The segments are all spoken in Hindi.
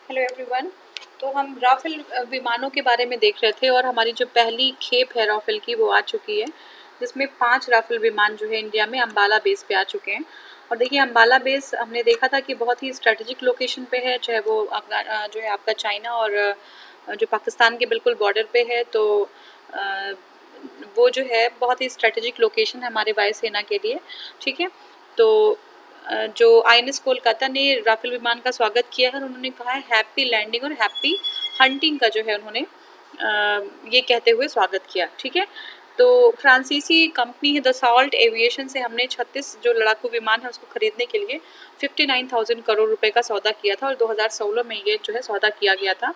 Hello everyone. तो हम राफेल विमानों के बारे में देख रहे थे और हमारी जो पहली खेप है राफेल की वो आ चुकी है, जिसमें 5 राफेल विमान जो है इंडिया में अम्बाला बेस पे आ चुके हैं। और देखिए अम्बाला बेस हमने देखा था कि बहुत ही स्ट्रेटेजिक लोकेशन पे है, चाहे वो जो है आपका चाइना और जो पाकिस्तान के बिल्कुल बॉर्डर पे है। तो अ, वो जो है बहुत ही स्ट्रेटेजिक लोकेशन है हमारे वायुसेना के लिए। ठीक है, तो जो आईएनएस कोलकाता ने राफेल विमान का स्वागत किया है और उन्होंने कहा है हैप्पी लैंडिंग और हैप्पी हंटिंग का जो है उन्होंने ये कहते हुए स्वागत किया। ठीक है, तो फ्रांसीसी कंपनी है दसॉल्ट एविएशन से हमने 36 जो लड़ाकू विमान है उसको खरीदने के लिए 59,000 करोड़ रुपए का सौदा किया था और 2016 में ये जो है सौदा किया गया था।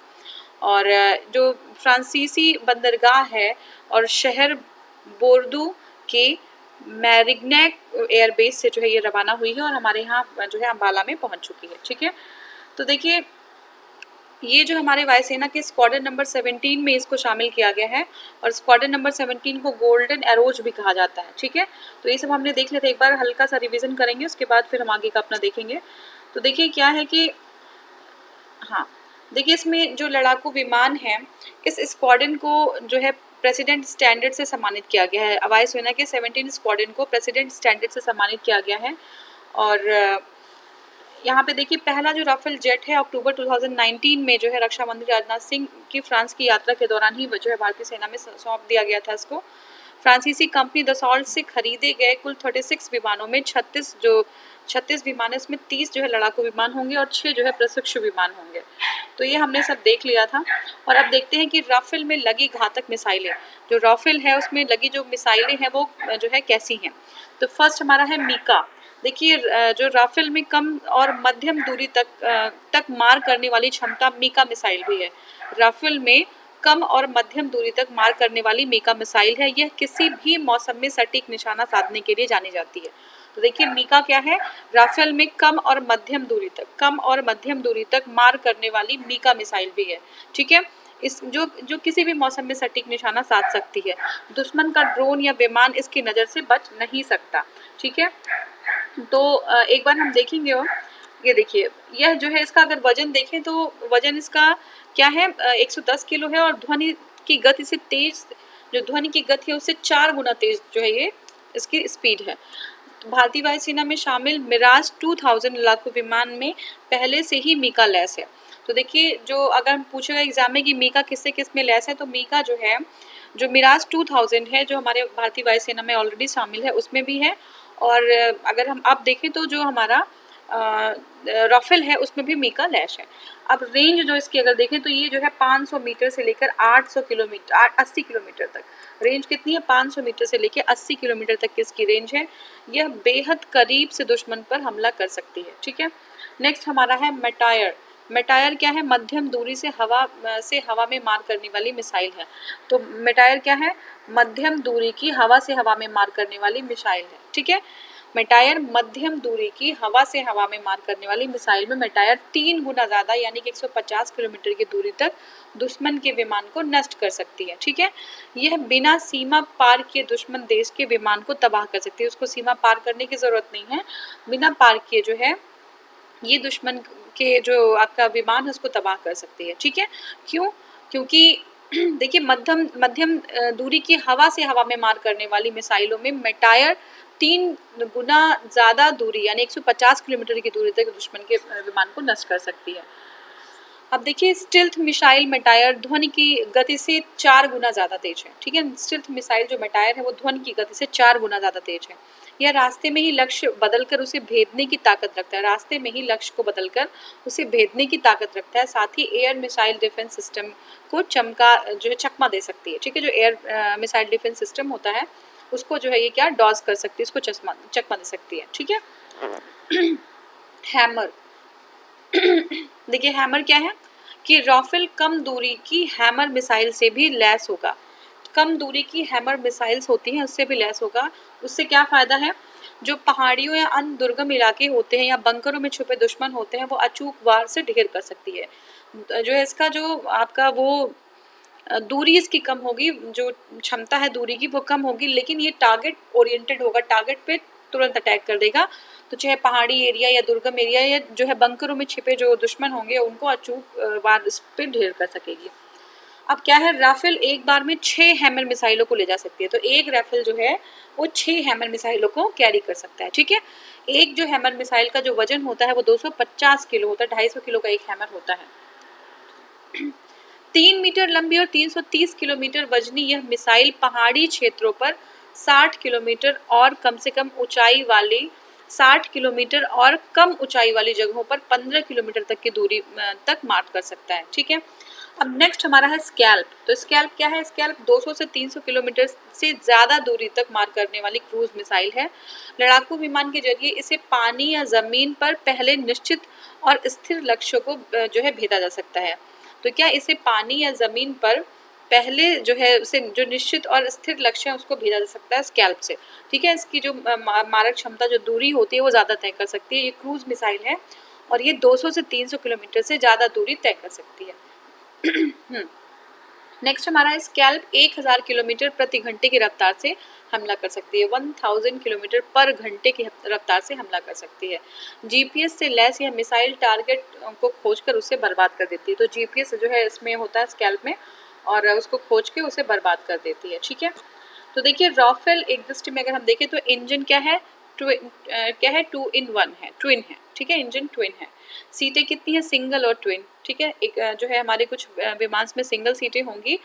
और जो फ्रांसीसी बंदरगाह है और शहर बोर्दू के मैरिग्नैक एयरबेस से जो है ये रवाना हुई है और हमारे यहाँ जो है अम्बाला में पहुंच चुकी है। ठीक है, तो देखिए ये जो हमारे वायुसेना के स्क्वाड्रन नंबर 17 में इसको शामिल किया गया है और स्क्वाड्रन नंबर 17 को गोल्डन एरोज भी कहा जाता है। ठीक है, तो ये सब हमने देख लिया था, एक बार हल्का सा रिवीजन करेंगे उसके बाद फिर हम आगे का अपना देखेंगे। तो देखिए क्या है कि हाँ, देखिए इसमें जो लड़ाकू विमान है इस स्क्वाड्रन को जो है प्रेसिडेंट स्टैंडर्ड से सम्मानित किया गया है। वायुसेना के 17 स्क्वाड्रन को प्रेसिडेंट स्टैंडर्ड से सम्मानित किया गया है। और यहाँ पे देखिए पहला जो राफेल जेट है अक्टूबर 2019 में जो है रक्षा मंत्री राजनाथ सिंह की फ्रांस की यात्रा के दौरान ही जो है भारतीय सेना में सौंप दिया गया था इसको। फ्रांसीसी कंपनी दसॉल्ट से खरीदे गए कुल 36 विमानों में 36 विमान है, इसमें 30 जो है लड़ाकू विमान होंगे और 6 जो है प्रशिक्षु विमान होंगे। तो ये हमने सब देख लिया था और अब देखते हैं कि राफेल में लगी घातक मिसाइलें, जो राफेल है उसमें लगी जो मिसाइलें हैं वो जो है कैसी हैं। तो फर्स्ट हमारा है मीका। देखिए जो राफेल में कम और मध्यम दूरी तक मार करने वाली क्षमता मीका मिसाइल भी है। राफेल में कम और मध्यम दूरी तक मार करने वाली मीका मिसाइल है। यह किसी भी मौसम में सटीक निशाना साधने के लिए जानी जाती है। तो देखिए मीका क्या है, राफेल में कम और मध्यम दूरी तक मार करने वाली मीका मिसाइल भी है। ठीक है, इस जो जो किसी भी मौसम में सटीक निशाना साध सकती है। दुश्मन का ड्रोन या विमान इसकी नज़र से बच नहीं सकता। ठीक है, तो एक बार हम देखेंगे और ये देखिए यह जो है इसका अगर वजन देखें तो वजन इसका क्या है 110 किलो है और ध्वनि की गति से तेज, जो ध्वनि की गति है उससे 4 गुना तेज जो है ये इसकी स्पीड है। तो भारतीय वायुसेना में शामिल मिराज 2000 लड़ाकू विमान में पहले से ही मीका लैस है। तो देखिए जो अगर हम पूछेगा एग्जाम में कि मीका किससे किस में लैस है, तो मीका जो है जो मिराज 2000 है जो हमारे भारतीय वायुसेना में ऑलरेडी शामिल है उसमें भी है। और अगर हम अब देखें तो जो हमारा राफेल है उसमें भी मीका लैश है। अब रेंज जो इसकी अगर देखें तो ये जो है 500 मीटर से लेकर 800 किलोमीटर 80 किलोमीटर तक रेंज कितनी है, 500 मीटर से लेकर 80 किलोमीटर तक की इसकी रेंज है। यह बेहद करीब से दुश्मन पर हमला कर सकती है। ठीक है, नेक्स्ट हमारा है मेटायर। मेटायर क्या है, मध्यम दूरी से हवा में मार करने वाली मिसाइल है। तो मेटायर क्या है, मध्यम दूरी की हवा से हवा में मार करने वाली मिसाइल है। ठीक है, मेटायर मध्यम दूरी की हवा से हवा में मार करने वाली मिसाइल में मेटायर 3 गुना ज़्यादा यानी कि 150 किलोमीटर की दूरी तक दुश्मन के विमान को नष्ट कर सकती है। ठीक है, यह बिना सीमा पार किए दुश्मन देश के विमान को तबाह कर सकती है। उसको सीमा पार करने की ज़रूरत नहीं है, बिना पार किए जो है ये दुश्मन के जो आपका विमान है उसको तबाह कर सकती है। ठीक है, क्यों, क्योंकि देखिए मध्यम दूरी की हवा से हवा में मार करने वाली मिसाइलों में मेटायर 3 गुना ज़्यादा दूरी यानी 150 किलोमीटर की दूरी तक दुश्मन के विमान को नष्ट कर सकती है। अब देखिए स्टिल्थ मिसाइल मेटायर ध्वनि की गति से 4 गुना ज़्यादा तेज है। ठीक है, स्टिल्थ मिसाइल जो मेटायर है वो ध्वनि की गति से 4 गुना ज़्यादा तेज है। यह रास्ते में ही लक्ष्य बदलकर उसे भेदने की ताकत रखता है, रास्ते में ही लक्ष्य को बदलकर उसे भेदने की ताकत रखता है। साथ ही एयर मिसाइल डिफेंस सिस्टम को जो है चकमा दे सकती है। ठीक है, जो एयर मिसाइल डिफेंस सिस्टम होता है उसको जो है ये क्या डॉज कर सकती है, उसको चकमा दे सकती है। ठीक है, हैमर। देखिए हैमर क्या है कि राफेल कम दूरी की हैमर मिसाइल से भी लैस होगा। कम दूरी की हैमर मिसाइल्स होती हैं उससे भी लैस होगा। उससे क्या फ़ायदा है, जो पहाड़ियों या अन्य दुर्गम इलाके होते हैं या बंकरों में छुपे दुश्मन होते हैं वो अचूक वार से ढेर कर सकती है। जो है इसका जो आपका वो दूरी इसकी कम होगी, जो क्षमता है दूरी की वो कम होगी, लेकिन ये टारगेट ओरिएंटेड होगा, टारगेट पे तुरंत अटैक कर देगा। तो चाहे पहाड़ी एरिया या दुर्गम एरिया या जो है बंकरों में छिपे जो दुश्मन होंगे उनको अचूक वार इस पे ढेर कर सकेगी। अब क्या है, राफेल एक बार में 6 हैमर मिसाइलों को ले जा सकती है। तो एक राफेल जो है वो 6 हैमर मिसाइलों को कैरी कर सकता है। ठीक है, एक जो हैमर मिसाइल का जो वजन होता है वो 250 किलो होता है, 250 किलो का एक हैमर होता है। 3 मीटर लंबी और 330 किलोमीटर वजनी यह मिसाइल पहाड़ी क्षेत्रों पर 60 किलोमीटर और कम से कम ऊंचाई वाली 60 किलोमीटर और कम ऊंचाई वाली जगहों पर 15 किलोमीटर तक की दूरी तक मार कर सकता है। ठीक है, अब नेक्स्ट हमारा है स्कैल्प। तो स्कैल्प क्या है? स्कैल्प 200 से 300 किलोमीटर से ज़्यादा दूरी तक मार करने वाली क्रूज मिसाइल है। लड़ाकू विमान के जरिए इसे पानी या ज़मीन पर पहले निश्चित और स्थिर लक्ष्यों को जो है भेजा जा सकता है। तो क्या इसे पानी या ज़मीन पर पहले जो है उसे जो निश्चित और स्थिर लक्ष्य है उसको भेजा जा सकता है स्कैल्प से। ठीक है, इसकी जो मारक क्षमता जो दूरी होती है वो ज़्यादा तय कर सकती है। ये क्रूज मिसाइल है और ये 200 से 300 किलोमीटर से ज़्यादा दूरी तय कर सकती है। नेक्स्ट हमारा है स्कैल्प 1000 किलोमीटर प्रति घंटे की रफ्तार से हमला कर सकती है। 1000 किलोमीटर पर घंटे की रफ्तार से हमला कर सकती है। जीपीएस से लैस यह मिसाइल टारगेट को खोजकर उसे बर्बाद कर देती है। तो जीपीएस जो है इसमें होता है स्कैल्प में और उसको खोज के उसे बर्बाद कर देती है। ठीक है, तो देखिए राफेल एक दृष्टि में अगर हम देखें तो इंजन क्या है, क्या है, 2 in 1 है, ट्विन है। ठीक है, इंजन ट्विन है। सीटें कितनी है? सिंगल और ट्विन। ठीक है, एक जो है हमारे कुछ विमान में सिंगल सीटें होंगी,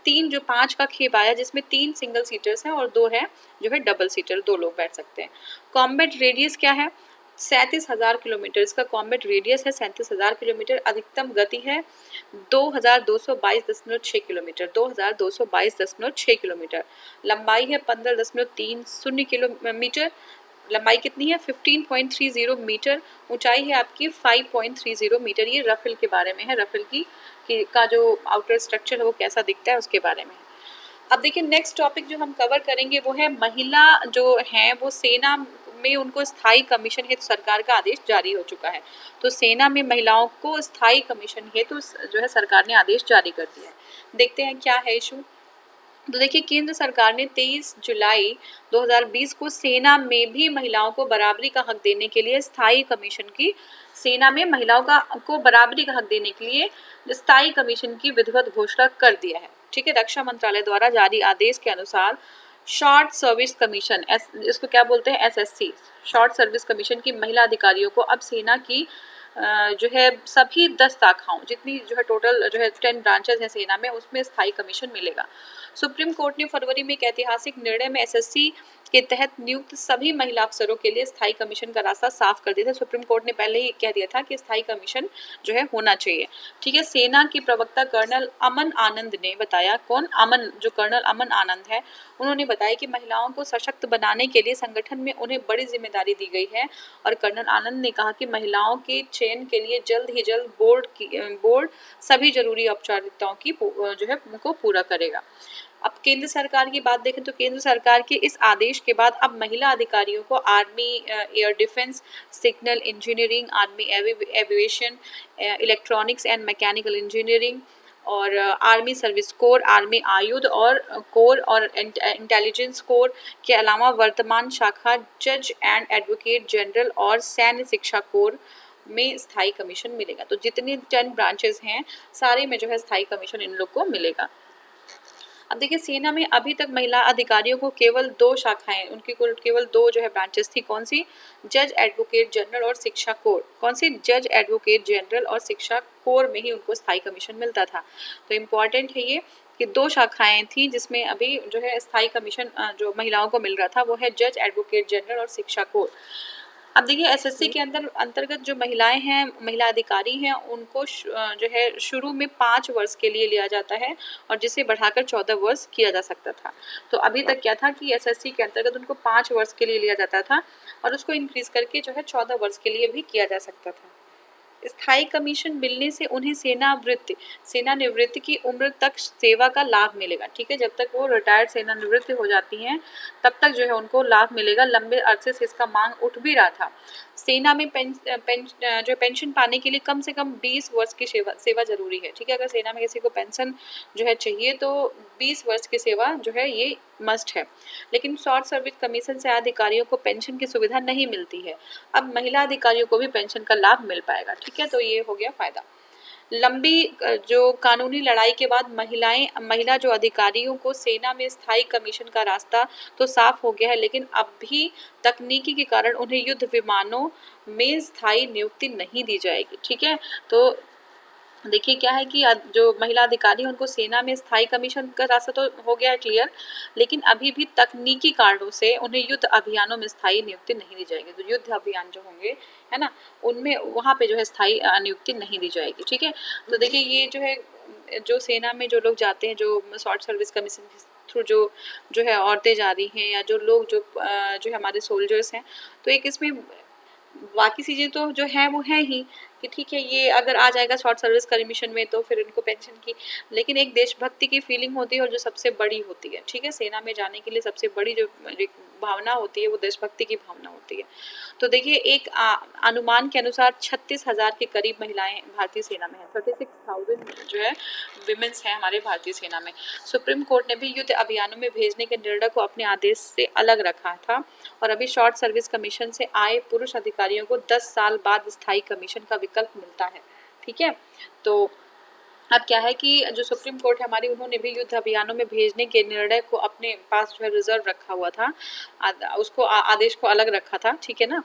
3 जो 5 का खेप आया जिसमें 3 सिंगल सीटर्स हैं और 2 है जो है डबल सीटर, 2 लोग बैठ सकते हैं। कॉम्बैट रेडियस क्या है? 37,000 किलोमीटर इसका कॉम्बैट रेडियस है। 37,000 किलोमीटर। अधिकतम गति है 2222.6 किलोमीटर, 2222.6 किलोमीटर। लंबाई है 15.30 किलोमीटर। लंबाई कितनी है? 15.30 मीटर। ऊंचाई है आपकी 5.30 मीटर। ये राफेल के बारे में है, राफेल की का जो आउटर स्ट्रक्चर है वो कैसा दिखता है उसके बारे में है। अब देखिए नेक्स्ट टॉपिक जो हम कवर करेंगे वो है महिला जो हैं वो सेना में उनको स्थायी कमीशन हेतु सरकार का आदेश जारी हो चुका है। तो सेना में महिलाओं को स्थायी कमीशन हेतु जो है सरकार ने आदेश जारी कर दिया है। देखते हैं क्या है इशू। तो देखिए केंद्र सरकार ने 23 जुलाई 2020 को सेना में भी महिलाओं को बराबरी का हक देने के लिए स्थायी कमीशन की सेना में महिलाओं को बराबरी का हक देने के लिए स्थायी कमीशन की विधिवत घोषणा कर दिया है। ठीक है, रक्षा मंत्रालय द्वारा जारी आदेश के अनुसार शॉर्ट सर्विस कमीशन, इसको क्या बोलते हैं? एसएससी, शॉर्ट सर्विस कमीशन की महिला अधिकारियों को अब सेना की जो है सभी 10 शाखाओं जितनी जो है टोटल जो है 10 ब्रांचेस हैं सेना में उसमें स्थायी कमीशन मिलेगा। सुप्रीम कोर्ट ने फरवरी में एक ऐतिहासिक निर्णय में एसएससी के तहत नियुक्त सभी महिला अफसरों के लिए स्थायी कमीशन का रास्ता साफ कर दिया था। सुप्रीम कोर्ट ने पहले ही कह दिया था कि स्थायी कमीशन जो है होना चाहिए। ठीक है, सेना की प्रवक्ता कर्नल अमन आनंद ने बताया, कौन? अमन, जो कर्नल अमन आनंद है, उन्होंने बताया कि महिलाओं को सशक्त बनाने के लिए संगठन में उन्हें बड़ी जिम्मेदारी दी गई है। और कर्नल आनंद ने कहा कि महिलाओं के चयन के लिए जल्द ही जल्द बोर्ड सभी जरूरी औपचारिकताओं की जो है उनको पूरा करेगा। अब केंद्र सरकार की बात देखें तो केंद्र सरकार के इस आदेश के बाद अब महिला अधिकारियों को army, air defence, signal engineering, army aviation, electronics and mechanical engineering और आर्मी सर्विस कोर, आर्मी आयुध और कोर और इंटेलिजेंस कोर के अलावा वर्तमान शाखा जज एंड एडवोकेट जनरल और सैन्य शिक्षा कोर में स्थायी कमीशन मिलेगा। तो जितनी 10 ब्रांचेस हैं सारे में जो है स्थायी कमीशन इन लोग को मिलेगा। अब देखिए सेना में अभी तक महिला अधिकारियों को केवल 2 शाखाएं, उनकी कुल केवल 2 जो है ब्रांचेस थी। कौन सी? जज एडवोकेट जनरल और शिक्षा कोर। कौन सी? जज एडवोकेट जनरल और शिक्षा कोर में ही उनको स्थायी कमीशन मिलता था। तो इम्पॉर्टेंट है ये कि 2 शाखाएं थी जिसमें अभी जो है स्थायी कमीशन जो महिलाओं को मिल रहा था वो है जज एडवोकेट जनरल और शिक्षा कोर। अब देखिए एसएससी के अंतर्गत जो महिलाएं हैं, महिला अधिकारी हैं, उनको जो है शुरू में 5 वर्ष के लिए लिया जाता है और जिसे बढ़ाकर 14 वर्ष किया जा सकता था। तो अभी तक क्या था कि एसएससी के अंतर्गत उनको 5 वर्ष के लिए लिया जाता था और उसको इंक्रीज करके जो है 14 वर्ष के लिए भी किया जा सकता था। स्थायी कमीशन मिलने से उन्हें सेनानिवृत्ति की उम्र तक सेवा का लाभ मिलेगा। ठीक है, जब तक वो रिटायर्ड सेनानिवृत्ति हो जाती हैं तब तक जो है उनको लाभ मिलेगा। लंबे अरसे से इसका मांग उठ भी रहा था। सेना में जो पेंशन पाने के लिए कम से कम 20 वर्ष की सेवा जरूरी है। ठीक है, अगर सेना में किसी को पेंशन जो है चाहिए तो 20 वर्ष की सेवा जो है ये मस्ट है। लेकिन शॉर्ट सर्विस कमीशन से अधिकारियों को पेंशन की सुविधा नहीं मिलती है। अब महिला अधिकारियों को भी पेंशन का लाभ मिल पाएगा। ठीक है, तो ये हो गया फायदा। लंबी जो कानूनी लड़ाई के बाद महिला जो अधिकारियों को सेना में स्थायी कमीशन का रास्ता तो साफ हो गया है, लेकिन अब भी तकनीकी के कारण उन्हें युद्ध विमानों में स्थायी नियुक्ति नहीं दी जाएगी। ठीक है, तो देखिए क्या है कि जो महिला अधिकारी हैं उनको सेना में स्थायी कमीशन का रास्ता तो हो गया है क्लियर, लेकिन अभी भी तकनीकी कारणों से उन्हें युद्ध अभियानों में स्थायी नियुक्ति नहीं दी जाएगी। तो युद्ध अभियान जो होंगे है ना, उनमें वहाँ पे जो है स्थायी नियुक्ति नहीं दी जाएगी। ठीक है, तो देखिए ये जो है जो सेना में जो लोग जाते हैं, जो शॉर्ट सर्विस कमीशन के थ्रू जो है औरतें जा रही हैं या जो लोग जो है हमारे सोल्जर्स हैं, तो एक इसमें बाकी चीज़ें तो जो है वो है ही कि ठीक है ये अगर आ जाएगा शॉर्ट सर्विस कमीशन में तो फिर इनको पेंशन की, लेकिन एक देशभक्ति की फीलिंग होती है और जो सबसे बड़ी होती है। ठीक है, सेना में जाने के लिए सबसे बड़ी जो भावना होती है वो देशभक्ति की भावना होती है। तो देखिए एक अनुमान के अनुसार 36,000 के करीब महिलाएं भारतीय सेना में है। 36,000 जो है विमेन्स हैं हमारे भारतीय सेना में। सुप्रीम कोर्ट ने भी युद्ध अभियानों में भेजने के निर्णय को अपने आदेश से अलग रखा था और अभी शॉर्ट सर्विस कमीशन से आए पुरुष अधिकारियों को 10 साल बाद स्थायी कमीशन का विकल्प मिलता है। ठीक है, तो अब क्या है कि जो सुप्रीम कोर्ट है हमारी, उन्होंने भी युद्ध अभियानों में भेजने के निर्णय को अपने पास जो है रिजर्व रखा हुआ था, उसको आदेश को अलग रखा था। ठीक है ना,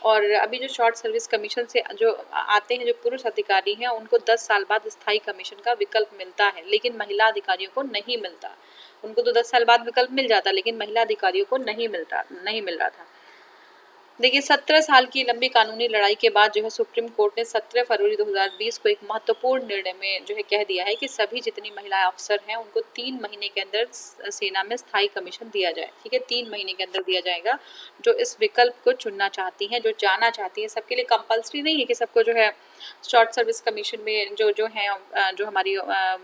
और अभी जो शॉर्ट सर्विस कमीशन से जो आते हैं जो पुरुष अधिकारी हैं उनको 10 साल बाद स्थायी कमीशन का विकल्प मिलता है, लेकिन महिला अधिकारियों को नहीं मिलता। उनको तो 10 साल बाद विकल्प मिल जाता, लेकिन महिला अधिकारियों को नहीं मिल रहा था। देखिए 17 साल की लंबी कानूनी लड़ाई के बाद जो है सुप्रीम कोर्ट ने 17 फरवरी 2020 को एक महत्वपूर्ण निर्णय में जो है कह दिया है कि सभी जितनी महिला अफसर हैं उनको 3 महीने के अंदर सेना में स्थायी कमीशन दिया जाए। ठीक है, 3 महीने के अंदर दिया जाएगा। जो इस विकल्प को चुनना चाहती हैं, जो जाना चाहती हैं, सबके लिए कंपल्सरी नहीं है कि सबको जो है शॉर्ट सर्विस कमीशन में जो हैं जो हमारी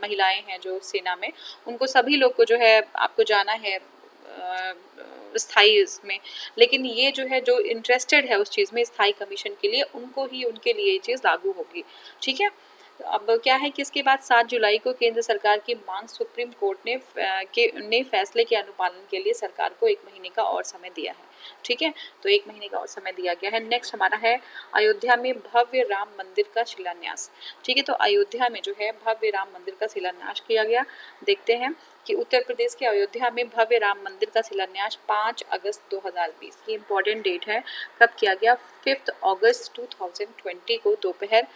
महिलाएं हैं जो सेना में, उनको सभी लोग को जो है आपको जाना है स्थायी इसमें, लेकिन ये जो है जो इंटरेस्टेड है उस चीज़ में स्थायी कमीशन के लिए, उनको ही उनके लिए ये चीज़ लागू होगी। ठीक है, अब क्या है कि इसके बाद 7 जुलाई को केंद्र सरकार की मांग सुप्रीम कोर्ट ने फैसले के अनुपालन के लिए सरकार को 1 महीने का और समय दिया है। ठीक है, तो 1 महीने का और समय दिया गया है। नेक्स्ट हमारा है अयोध्या में भव्य राम मंदिर का शिलान्यास। ठीक है, तो अयोध्या में जो है भव्य राम मंदिर का शिलान्यास किया गया। देखते हैं कि उत्तर प्रदेश के अयोध्या में भव्य राम मंदिर का शिलान्यास 5 अगस्त 2020, ये इम्पोर्टेंट डेट है, कब किया गया? 5 अगस्त 2020 को दोपहर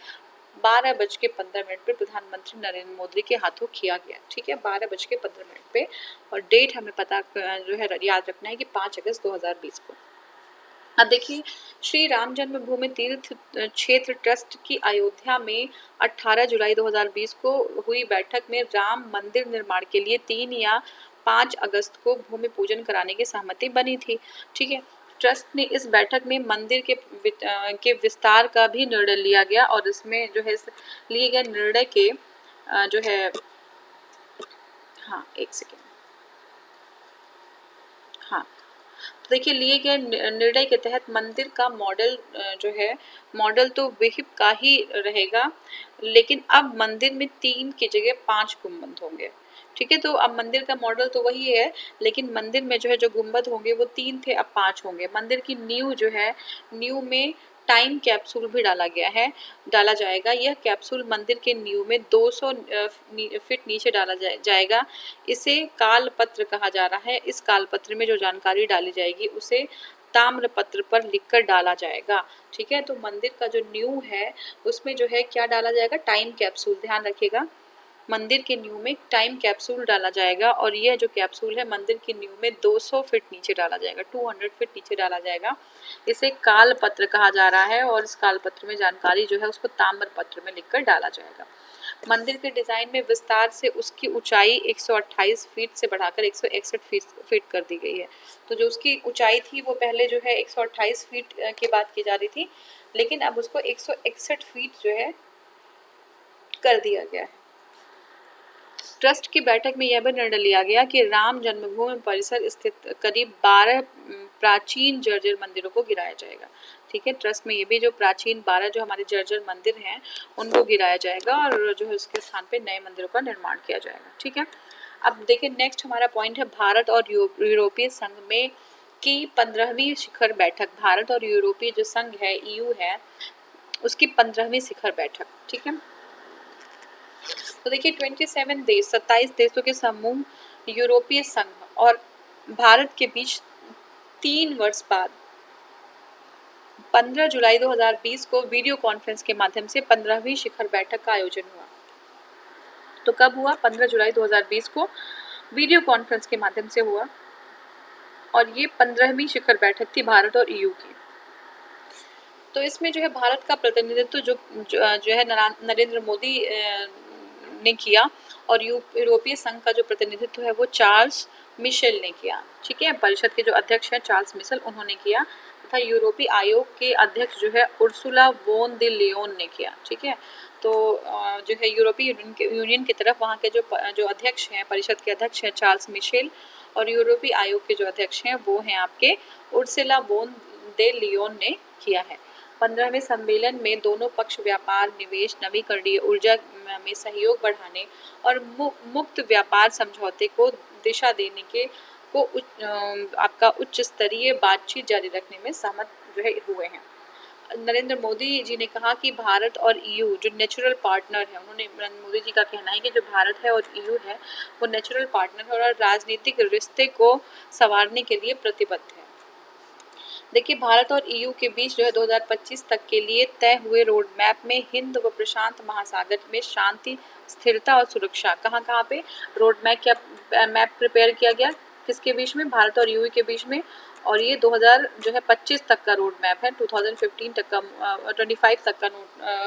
12:15 पर प्रधानमंत्री नरेंद्र मोदी के हाथों किया गया। ठीक है, 12:15 पे, और डेट हमें पता जो है याद रखना है कि 5 अगस्त 2020 को। अब देखिए श्री राम जन्मभूमि तीर्थ क्षेत्र ट्रस्ट की अयोध्या में 18 जुलाई 2020 को हुई बैठक में राम मंदिर निर्माण के लिए 3 या 5 अगस्त को भूमि पूजन कराने की सहमति बनी थी। ठीक है, ट्रस्ट ने इस बैठक में मंदिर के विस्तार का भी निर्णय लिया गया और इसमें जो है लिए गए निर्णय के जो है, हाँ एक सेकेंड, हाँ तो देखिए लिए गए निर्णय के तहत मंदिर का मॉडल तो विहिप का ही रहेगा, लेकिन अब मंदिर में 3 की जगह 5 गुंबद होंगे। ठीक है, तो अब मंदिर का मॉडल तो वही है, लेकिन मंदिर में जो है जो गुंबद होंगे वो 3 थे, अब 5 होंगे। मंदिर की नींव जो है, नींव में टाइम कैप्सूल भी डाला जाएगा। यह कैप्सूल मंदिर के नींव में 200 फीट नीचे डाला जाएगा। इसे कालपत्र कहा जा रहा है। इस कालपत्र में जो जानकारी डाली जाएगी उसे ताम्रपत्र पर लिखकर डाला जाएगा। ठीक है, तो मंदिर का जो नींव है उसमें जो है क्या डाला जाएगा? Time capsule. ध्यान रखिएगा, मंदिर के नींव में टाइम कैप्सूल डाला जाएगा और यह जो कैप्सूल है मंदिर की नींव में 200 फीट नीचे डाला जाएगा, 200 फीट नीचे डाला जाएगा। इसे कालपत्र कहा जा रहा है और इस कालपत्र में जानकारी जो है उसको ताम्रपत्र में लिखकर डाला जाएगा। मंदिर के डिजाइन में विस्तार से उसकी ऊंचाई 128 फीट से बढ़ाकर 161 फीट कर दी गई है। तो जो उसकी ऊंचाई थी वो पहले जो है 128 फीट की बात की जा रही थी, लेकिन अब उसको 161 फीट जो है कर दिया गया है। ट्रस्ट की बैठक में यह भी निर्णय लिया गया कि राम जन्मभूमि परिसर स्थित करीब 12 प्राचीन जर्जर मंदिरों को गिराया जाएगा। ठीक है। ट्रस्ट में ये भी जो प्राचीन 12 जो हमारे जर्जर मंदिर हैं उनको गिराया जाएगा और जो है उसके स्थान पे नए मंदिरों का निर्माण किया जाएगा, ठीक है। अब देखिए नेक्स्ट हमारा पॉइंट है भारत और यूरोपीय संघ में की 15वीं शिखर बैठक। भारत और यूरोपीय जो संघ है EU है उसकी 15वीं शिखर बैठक, ठीक है। तो देखिए 27 देशों के समूह यूरोपीय संघ और भारत के बीच 3 वर्ष बाद 15 जुलाई 2020 को वीडियो कॉन्फ्रेंस के माध्यम से 15वीं शिखर बैठक का आयोजन हुआ। तो कब हुआ? 15 जुलाई 2020 को वीडियो कॉन्फ्रेंस के माध्यम से हुआ और ये 15वीं शिखर बैठक थी भारत और EU की। तो इसमें जो है भारत का प्रतिनिधित्व जो है नरेंद्र मोदी ने किया और यूरोपीय संघ का जो प्रतिनिधित्व है वो चार्ल्स मिशेल ने किया, ठीक है। परिषद के जो अध्यक्ष हैं चार्ल्स मिशेल उन्होंने किया तथा यूरोपीय आयोग के अध्यक्ष जो है उर्सुला वोन दे लियोन ने किया, ठीक है। तो जो है यूरोपीय यूनियन की तरफ वहाँ के जो अध्यक्ष हैं, परिषद के अध्यक्ष हैं चार्ल्स मिशेल और यूरोपीय आयोग के जो अध्यक्ष हैं वो हैं आपके उर्सुला वोन दे लियोन ने किया है। 15वें सम्मेलन में दोनों पक्ष व्यापार, निवेश, नवीकरणीय ऊर्जा में सहयोग बढ़ाने और मुक्त व्यापार समझौते को दिशा देने के को आपका उच्च स्तरीय बातचीत जारी रखने में सहमत जो है हुए हैं। नरेंद्र मोदी जी ने कहा कि भारत और EU जो नेचुरल पार्टनर है, उन्होंने नरेंद्र मोदी जी का कहना है कि जो भारत है और EU है वो नेचुरल पार्टनर है और राजनीतिक रिश्ते को संवारने के लिए प्रतिबद्ध है। देखिए भारत और EU के बीच जो है 2025 तक के लिए तय हुए रोड मैप में हिंद व प्रशांत महासागर में शांति, स्थिरता और सुरक्षा कहाँ पे रोड मैप प्रिपेयर किया गया, किसके बीच में? भारत और EU के बीच में। और ये 2025 तक का रोड मैप है, 2015 तक का 25 तक का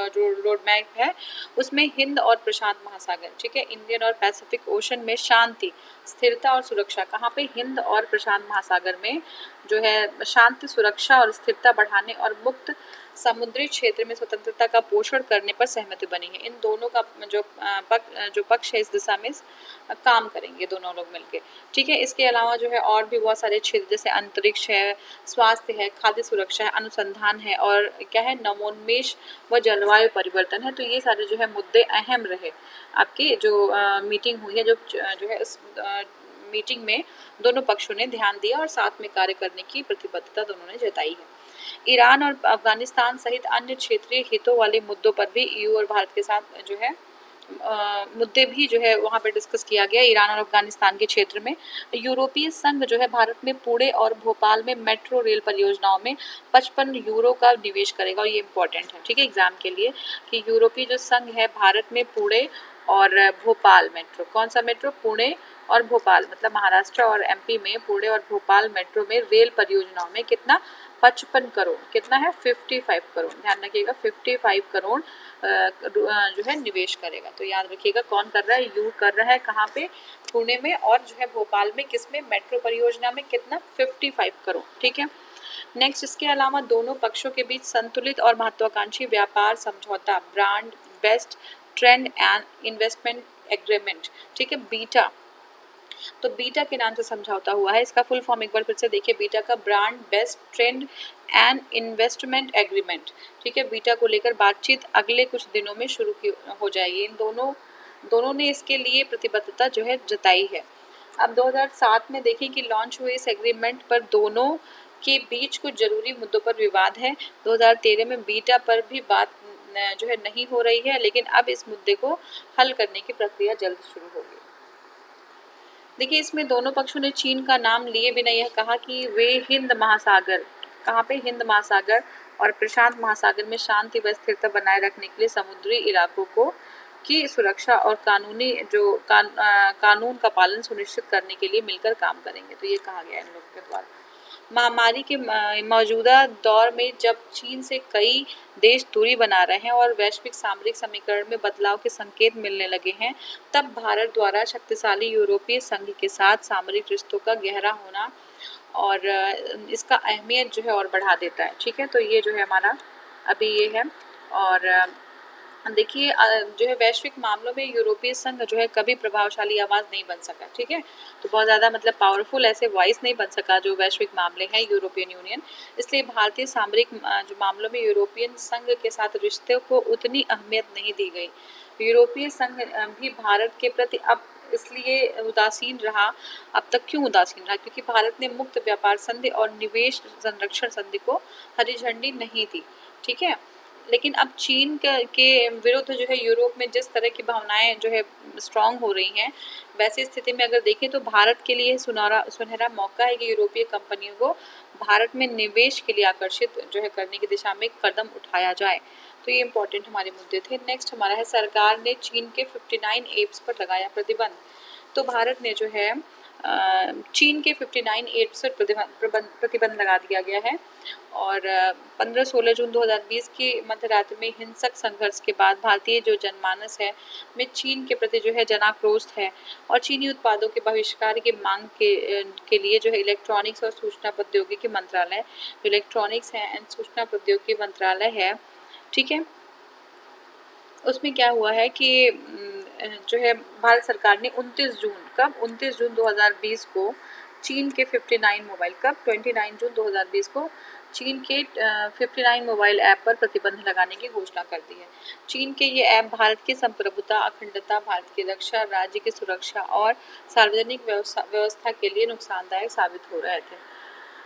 जो रोड मैप है उसमें हिंद और प्रशांत महासागर, ठीक है, इंडियन और पैसिफिक ओशन में शांति, स्थिरता और सुरक्षा कहाँ पे? हिंद और प्रशांत महासागर में जो है शांति, सुरक्षा और स्थिरता बढ़ाने और मुक्त समुद्री क्षेत्र में स्वतंत्रता का पोषण करने पर सहमति बनी है। इन दोनों का जो पक्ष है इस दिशा में काम करेंगे दोनों लोग मिलके, ठीक है। इसके अलावा जो है और भी बहुत सारे क्षेत्र जैसे अंतरिक्ष है, स्वास्थ्य है, खाद्य सुरक्षा है, अनुसंधान है और क्या है, नवोन्मेष व जलवायु परिवर्तन है। तो ये सारे जो है मुद्दे अहम रहे आपकी जो मीटिंग हुई है, जो है इस मीटिंग में दोनों पक्षों ने ध्यान दिया और साथ में कार्य करने की प्रतिबद्धता दोनों ने जताई है। ईरान और अफगानिस्तान सहित अन्य क्षेत्रीय हितों वाले मुद्दों पर भी EU और भारत के साथ जो है मुद्दे भी जो है वहाँ पे डिस्कस किया गया। ईरान और अफगानिस्तान के क्षेत्र में यूरोपीय संघ जो है भारत में पुणे और भोपाल में मेट्रो रेल परियोजनाओं में 55 यूरो का निवेश करेगा और ये इम्पोर्टेंट है, ठीक है, एग्जाम के लिए कि यूरोपीय जो संघ है भारत में पुणे और भोपाल मेट्रो, कौन सा मेट्रो? पुणे और भोपाल, मतलब महाराष्ट्र और MP में पुणे और भोपाल मेट्रो में रेल परियोजनाओं में कितना? 55 करोड़, कितना है? 55 करोड़, ध्यान रखिएगा 55 करोड़ जो है निवेश करेगा। तो याद रखिएगा कौन कर रहा है? यू कर रहा है कहाँ पे? पुणे में और जो है भोपाल में, किसमें? मेट्रो परियोजना में कितना? 55 करोड़, ठीक है। नेक्स्ट इसके अलावा दोनों पक्षों के बीच संतुलित और महत्वाकांक्षी व्यापार समझौता, brand best trend and investment agreement, ठीक है, बीटा। तो बीटा के नाम से समझौता हुआ है। इसका फुल फॉर्म एक बार फिर से देखिए, बीटा का brand best trend and investment agreement, ठीक है। बीटा को लेकर बातचीत अगले कुछ दिनों में शुरू हो जाएगी। इन दोनों ने इसके लिए प्रतिबद्धता जो है जताई है। अब 2007 में देखिए कि लॉन्च हुए इस एग्रीमेंट पर दोनों के बीच कुछ जरूरी मुद्दों पर विवाद है। 2013 में बीटा पर भी बात जो है नहीं हो रही है, लेकिन अब इस मुद्दे को हल करने की प्रक्रिया जल्द शुरू होगी। देखिए इसमें दोनों पक्षों ने चीन का नाम लिए बिना यह कहा कि वे हिंद महासागर, कहाँ पे? हिंद महासागर और प्रशांत महासागर में शांति व स्थिरता बनाए रखने के लिए समुद्री इलाकों को की सुरक्षा और कानून का पालन सुनिश्चित करने के लिए मिलकर काम करेंगे। तो ये कहा गया इन लोगों के द्वारा। महामारी के मौजूदा दौर में जब चीन से कई देश दूरी बना रहे हैं और वैश्विक सामरिक समीकरण में बदलाव के संकेत मिलने लगे हैं, तब भारत द्वारा शक्तिशाली यूरोपीय संघ के साथ सामरिक रिश्तों का गहरा होना और इसका अहमियत जो है और बढ़ा देता है, ठीक है। तो ये जो है हमारा अभी ये है और देखिए जो है वैश्विक मामलों में यूरोपीय संघ जो है कभी प्रभावशाली आवाज़ नहीं बन सका, ठीक है। तो बहुत ज़्यादा मतलब पावरफुल ऐसे वॉइस नहीं बन सका जो वैश्विक मामले हैं यूरोपियन यूनियन। इसलिए भारतीय सामरिक जो मामलों में यूरोपियन संघ के साथ रिश्ते को उतनी अहमियत नहीं दी गई। यूरोपीय संघ भी भारत के प्रति अब इसलिए उदासीन रहा। अब तक क्यों उदासीन रहा? क्योंकि भारत ने मुक्त व्यापार संधि और निवेश संरक्षण संधि को हरी झंडी नहीं दी, ठीक है। लेकिन अब चीन के विरुद्ध जो है यूरोप में जिस तरह की भावनाएं जो है स्ट्रांग हो रही हैं, वैसी स्थिति में अगर देखें तो भारत के लिए सुनहरा मौका है कि यूरोपीय कंपनियों को भारत में निवेश के लिए आकर्षित जो है करने की दिशा में एक कदम उठाया जाए। तो ये इंपॉर्टेंट हमारे मुद्दे थे। नेक्स्ट हमारा है, सरकार ने चीन के 59 एप्स पर लगाया प्रतिबंध। तो भारत ने जो है चीन के 59 एप्स पर प्रतिबंध लगा दिया गया है। और 15-16 जून 2020 की मध्य रात्रि में हिंसक संघर्ष के बाद भारतीय जो जनमानस है में चीन के प्रति जो है जनाक्रोश है। और चीनी उत्पादों के बहिष्कार की मांग के लिए जो है इलेक्ट्रॉनिक्स और सूचना प्रौद्योगिकी मंत्रालय, इलेक्ट्रॉनिक्स है एंड सूचना प्रौद्योगिकी मंत्रालय है, ठीक है, उसमें क्या हुआ है कि जो है भारत सरकार ने 29 जून 2020 को चीन के 59 मोबाइल, कब 29 जून 2020 को चीन के 59 मोबाइल ऐप पर प्रतिबंध लगाने की घोषणा कर दी है। चीन के ये ऐप भारत की संप्रभुता, अखंडता, भारत की रक्षा, राज्य की सुरक्षा और सार्वजनिक व्यवस्था के लिए नुकसानदायक साबित हो रहे थे।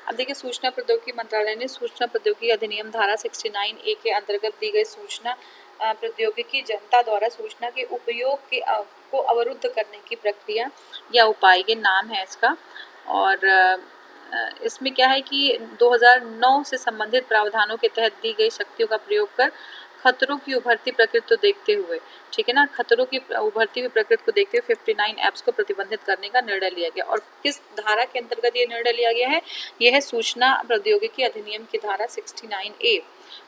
अब देखिए, सूचना प्रौद्योगिकी मंत्रालय ने सूचना प्रौद्योगिकी अधिनियम धारा 69A के अंतर्गत दी गई सूचना प्रौद्योगिकी जनता द्वारा सूचना के उपयोग को अवरुद्ध करने की प्रक्रिया या उपाय, ये नाम है इसका। और इसमें क्या है कि 2009 से संबंधित प्रावधानों के तहत दी गई शक्तियों का प्रयोग कर खतरों की उभरती प्रकृति को देखते हुए, ठीक है ना, खतरों की उभरती हुई प्रकृति को देखते हुए 59 ऐप्स को प्रतिबंधित करने का निर्णय लिया गया। और किस धारा के अंतर्गत ये निर्णय लिया गया है? यह है सूचना प्रौद्योगिकी अधिनियम की धारा 69A,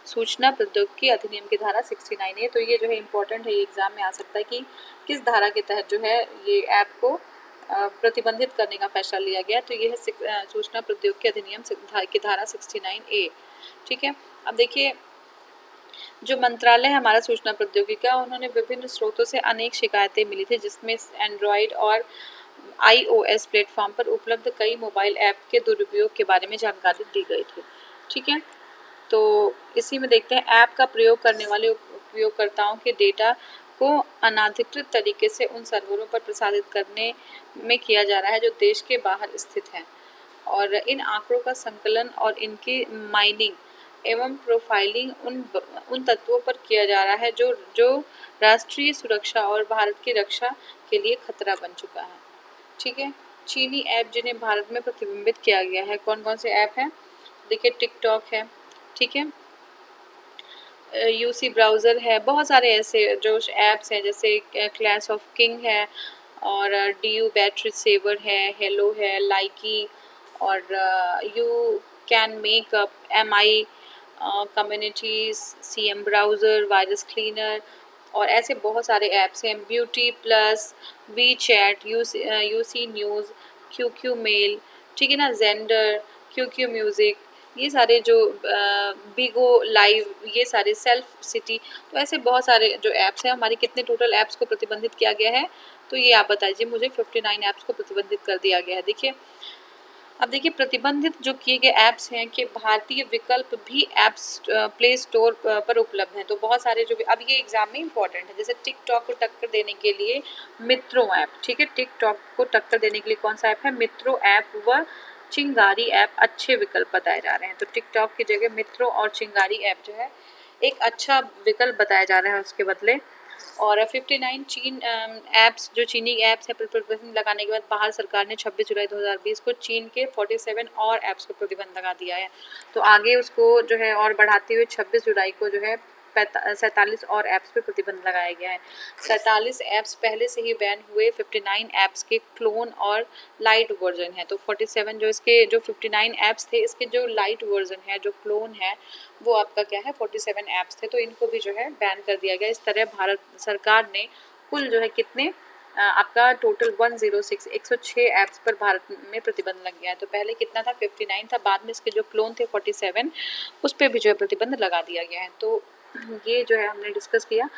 सूचना प्रौद्योगिकी अधिनियम की धारा 69A। तो ये जो है इम्पोर्टेंट है, ये एग्जाम में आ सकता है कि किस धारा के तहत जो है ये ऐप को प्रतिबंधित करने का फैसला लिया गया। तो ये है सूचना प्रौद्योगिकी अधिनियम की धारा 69A, ठीक है। अब देखिए, जो मंत्रालय है हमारा सूचना प्रौद्योगिकी का, उन्होंने विभिन्न स्रोतों से अनेक शिकायतें मिली थी, जिसमें एंड्रॉयड और iOS प्लेटफॉर्म पर उपलब्ध कई मोबाइल ऐप के दुरुपयोग के बारे में जानकारी दी गई थी, ठीक है। तो इसी में देखते हैं, ऐप का प्रयोग करने वाले उपयोगकर्ताओं के डेटा को अनाधिकृत तरीके से उन सर्वरों पर प्रसारित करने में किया जा रहा है जो देश के बाहर स्थित हैं। और इन आंकड़ों का संकलन और इनकी माइनिंग एवं प्रोफाइलिंग उन तत्वों पर किया जा रहा है जो राष्ट्रीय सुरक्षा और भारत की रक्षा के लिए खतरा बन चुका है, ठीक है। चीनी ऐप जिन्हें भारत में प्रतिबिंबित किया गया है, कौन कौन से ऐप हैं? देखिए, टिकटॉक है, ठीक है, यूसी ब्राउज़र है, बहुत सारे ऐसे जो ऐप्स हैं, जैसे क्लैश ऑफ किंग है, और DU बैटरी सेवर है, हेलो है, लाइकी, और you can make up, MI communities, CM browser, virus cleaner, और ऐसे बहुत सारे ऐप्स हैं, beauty plus, WeChat, UC news, QQ mail, ठीक है ना, जेंडर, QQ म्यूज़िक, ये सारे जो बिगो लाइव, ये सारे सेल्फ सिटी, तो ऐसे बहुत सारे जो ऐप्स हैं। हमारे कितने टोटल ऐप्स को प्रतिबंधित किया गया है? तो ये आप बताइए मुझे। 59 ऐप्स को प्रतिबंधित कर दिया गया है। देखिए, अब देखिए, प्रतिबंधित जो किए गए ऐप्स हैं कि भारतीय विकल्प भी ऐप्स प्ले स्टोर पर उपलब्ध हैं। तो बहुत सारे जो, अब ये एग्जाम में इंपॉर्टेंट है, जैसे टिकटॉक को टक्कर देने के लिए मित्रों ऐप, ठीक है, टिकटॉक को टक्कर देने के लिए कौन सा ऐप है? मित्रों ऐप व चिंगारी ऐप अच्छे विकल्प बताए जा रहे हैं। तो टिकटॉक की जगह मित्रों और चिंगारी ऐप जो है एक अच्छा विकल्प बताया जा रहा है उसके बदले। और 59 चीन ऐप्स, जो चीनी ऐप्स है, प्रतिबंध लगाने के बाद भारत सरकार ने 26 जुलाई 2020 को चीन के 47 और ऐप्स को प्रतिबंध लगा दिया है। तो आगे उसको जो है और बढ़ाते हुए 26 जुलाई को जो है 47 और ऐप्स पे प्रतिबंध लगाया गया है। 47 ऐप्स पहले से ही बैन हुए 59 ऐप्स के क्लोन और लाइट वर्जन है। तो 47 जो इसके जो 59 ऐप्स थे, इसके जो लाइट वर्जन है, जो क्लोन है, वो आपका क्या है, 47 ऐप्स थे। तो इनको भी जो है बैन कर दिया गया। इस तरह भारत सरकार ने कुल जो है कितने आपका टोटल 106 ऐप्स पर भारत में प्रतिबंध लग गया है। तो पहले कितना था? 59 था, बाद में इसके जो क्लोन थे 47, उस पर भी जो है प्रतिबंध लगा दिया गया है। तो ये जो है हमने डिस्कस किया।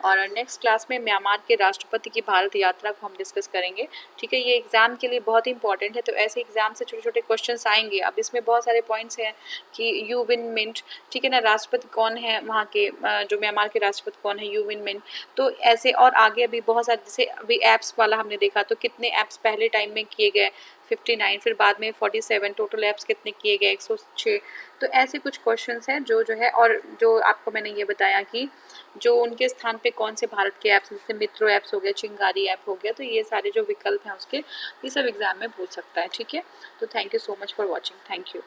और नेक्स्ट क्लास में म्यांमार के राष्ट्रपति की भारत यात्रा को हम डिस्कस करेंगे। ठीक है, ये एग्ज़ाम के लिए बहुत ही इंपॉर्टेंट है, तो ऐसे एग्ज़ाम से छोटे छोटे क्वेश्चंस आएंगे। अब इसमें बहुत सारे पॉइंट्स हैं कि यू विन मिंट, ठीक है ना, राष्ट्रपति कौन है वहाँ के, जो म्यांमार के राष्ट्रपति कौन है, यू विन मिंट। तो ऐसे और आगे अभी बहुत सारे, जैसे अभी ऐप्स वाला हमने देखा, तो कितने ऐप्स पहले टाइम में किए गए 59, फिर बाद में 47, टोटल ऐप्स कितने किए गए 106। तो ऐसे कुछ क्वेश्चंस हैं जो है, और जो आपको मैंने ये बताया कि जो उनके स्थान पे कौन से भारत के ऐप्स, जैसे मित्रो ऐप्स हो गया, चिंगारी ऐप हो गया, तो ये सारे जो विकल्प हैं उसके, ये सब एग्जाम में पूछ सकता है। ठीक है, तो thank you so much for watching, thank you.